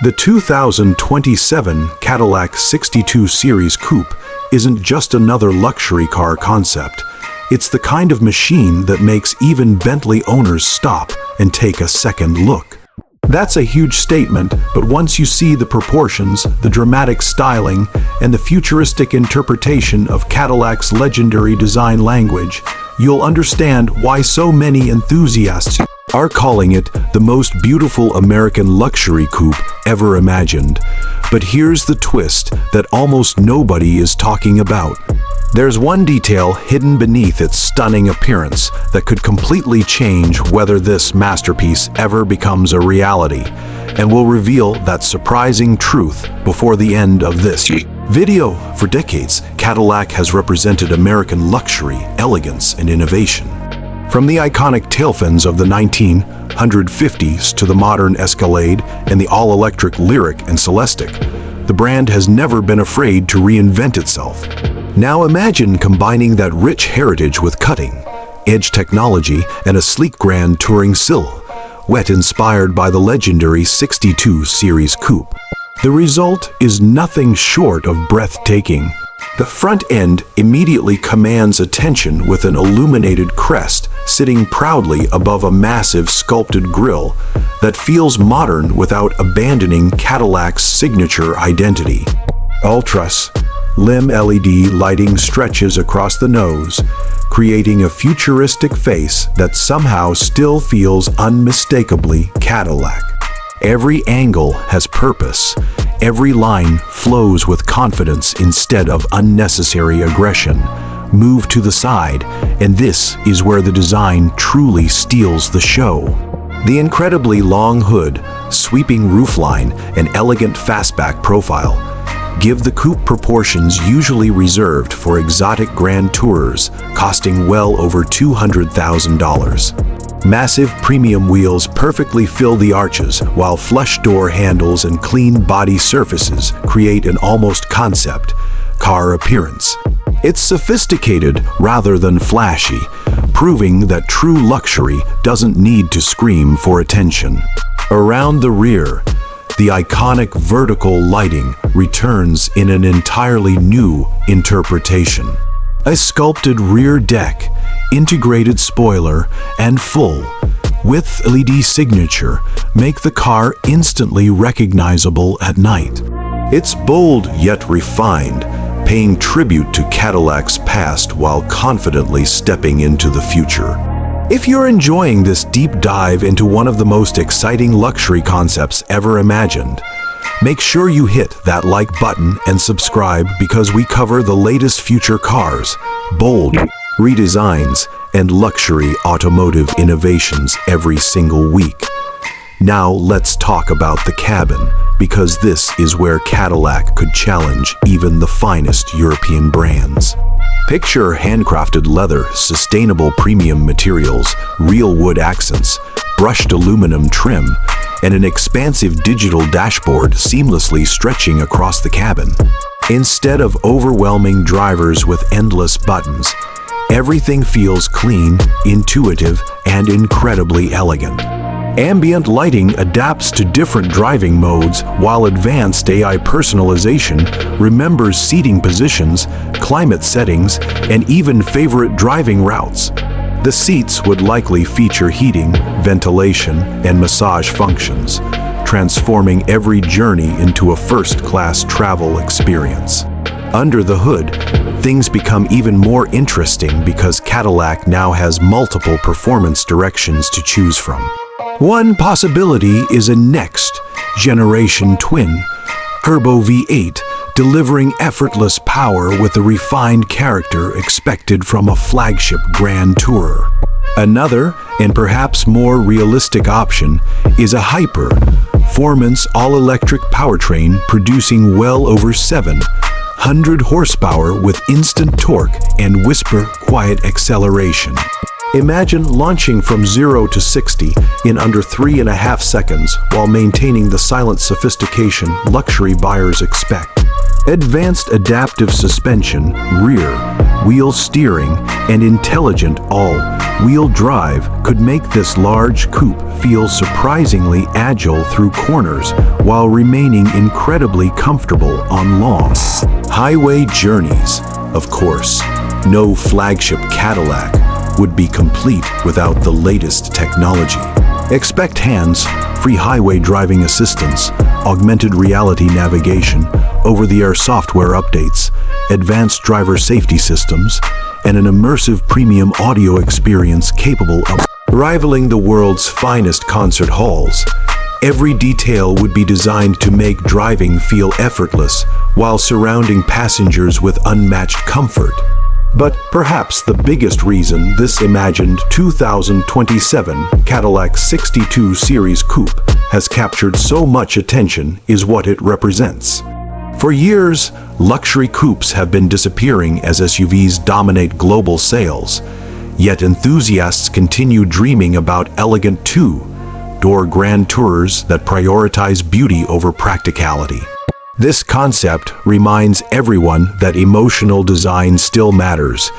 The 2027 Cadillac 62 Series Coupe isn't just another luxury car concept. It's the kind of machine that makes even Bentley owners stop and take a second look. That's a huge statement, but once you see the proportions, the dramatic styling, and the futuristic interpretation of Cadillac's legendary design language, you'll understand why so many enthusiasts are calling it the most beautiful American luxury coupe ever imagined. But here's the twist that almost nobody is talking about. There's one detail hidden beneath its stunning appearance that could completely change whether this masterpiece ever becomes a reality, and will reveal that surprising truth before the end of this video. For decades, Cadillac has represented American luxury, elegance, and innovation. From the iconic tail fins of the 1950s to the modern Escalade and the all-electric Lyriq and Celestiq, the brand has never been afraid to reinvent itself. Now imagine combining that rich heritage with cutting-edge technology and a sleek Grand Touring silhouette inspired by the legendary 62 Series Coupe. The result is nothing short of breathtaking. The front end immediately commands attention with an illuminated crest sitting proudly above a massive sculpted grille that feels modern without abandoning Cadillac's signature identity. Ultra-slim LED lighting stretches across the nose, creating a futuristic face that somehow still feels unmistakably Cadillac. Every angle has purpose. Every line flows with confidence instead of unnecessary aggression. Move to the side, and this is where the design truly steals the show. The incredibly long hood, sweeping roofline, and elegant fastback profile give the coupe proportions usually reserved for exotic grand tourers, costing well over $200,000. Massive premium wheels perfectly fill the arches, while flush door handles and clean body surfaces create an almost concept car appearance. It's sophisticated rather than flashy, proving that true luxury doesn't need to scream for attention. Around the rear, the iconic vertical lighting returns in an entirely new interpretation. A sculpted rear deck, integrated spoiler, and full-width LED signature make the car instantly recognizable at night. It's bold yet refined, paying tribute to Cadillac's past while confidently stepping into the future. If you're enjoying this deep dive into one of the most exciting luxury concepts ever imagined, make sure you hit that like button and subscribe, because we cover the latest future cars, bold redesigns, and luxury automotive innovations every single week. Now let's talk about the cabin, because this is where Cadillac could challenge even the finest European brands. Picture handcrafted leather, sustainable premium materials, real wood accents, brushed aluminum trim, and an expansive digital dashboard seamlessly stretching across the cabin. Instead of overwhelming drivers with endless buttons, everything feels clean, intuitive, and incredibly elegant. Ambient lighting adapts to different driving modes, while advanced AI personalization remembers seating positions, climate settings, and even favorite driving routes. The seats would likely feature heating, ventilation, and massage functions, transforming every journey into a first-class travel experience. Under the hood, things become even more interesting because Cadillac now has multiple performance directions to choose from. One possibility is a next-generation twin-turbo V8, delivering effortless power with the refined character expected from a flagship grand tourer. Another, and perhaps more realistic option, is a hyper-performance all-electric powertrain producing well over 700 horsepower with instant torque and whisper-quiet acceleration. Imagine launching from 0 to 60 in under 3.5 seconds while maintaining the silent sophistication luxury buyers expect. Advanced adaptive suspension, rear wheel steering, and intelligent all-wheel drive could make this large coupe feel surprisingly agile through corners while remaining incredibly comfortable on long highway journeys. Of course, no flagship Cadillac would be complete without the latest technology. Expect hands-free highway driving assistance, augmented reality navigation, over-the-air software updates, advanced driver safety systems, and an immersive premium audio experience capable of rivaling the world's finest concert halls. Every detail would be designed to make driving feel effortless while surrounding passengers with unmatched comfort. But perhaps the biggest reason this imagined 2027 Cadillac 62 Series Coupe has captured so much attention is what it represents. For years, luxury coupes have been disappearing as SUVs dominate global sales, yet enthusiasts continue dreaming about elegant two-door grand tours that prioritize beauty over practicality. This concept reminds everyone that emotional design still matters.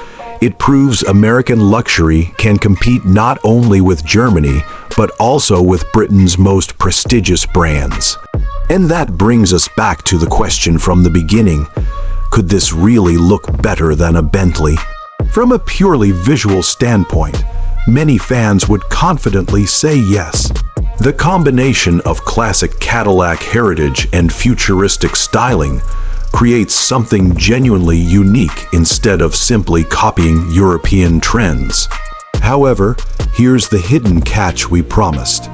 It proves American luxury can compete not only with Germany, but also with Britain's most prestigious brands. And that brings us back to the question from the beginning: could this really look better than a Bentley? From a purely visual standpoint, many fans would confidently say yes. The combination of classic Cadillac heritage and futuristic styling creates something genuinely unique instead of simply copying European trends. However, here's the hidden catch we promised.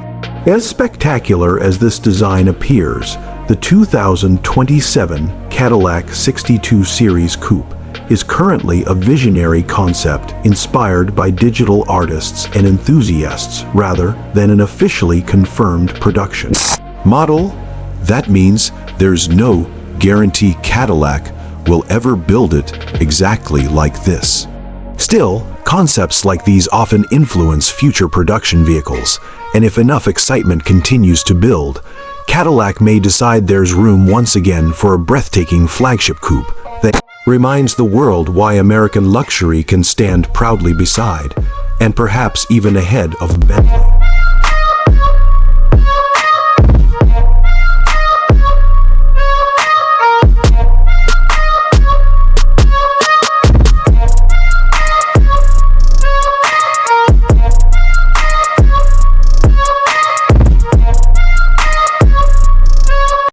As spectacular as this design appears, the 2027 Cadillac 62 Series Coupe is currently a visionary concept inspired by digital artists and enthusiasts rather than an officially confirmed production model. That means there's no guarantee Cadillac will ever build it exactly like this. Still, concepts like these often influence future production vehicles, and if enough excitement continues to build, Cadillac may decide there's room once again for a breathtaking flagship coupe that reminds the world why American luxury can stand proudly beside, and perhaps even ahead of Bentley.